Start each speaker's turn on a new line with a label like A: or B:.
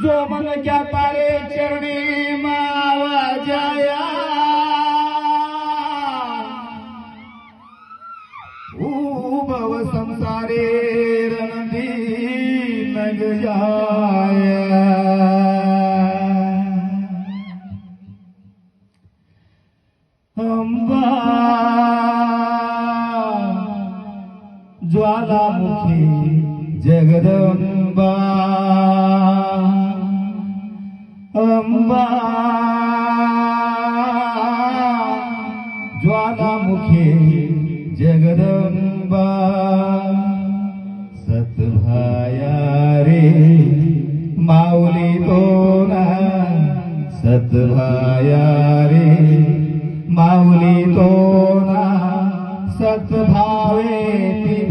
A: जो मन क्या तारे चरणी मावा जाया भव संसारे रणदी नग जाया अंबा ज्वालामुखी जगदंबा अंबा ज्वालामुखी जगदंबा सतभाया रे माऊली तोना सतभाया रे माऊली तोना सतभावे ती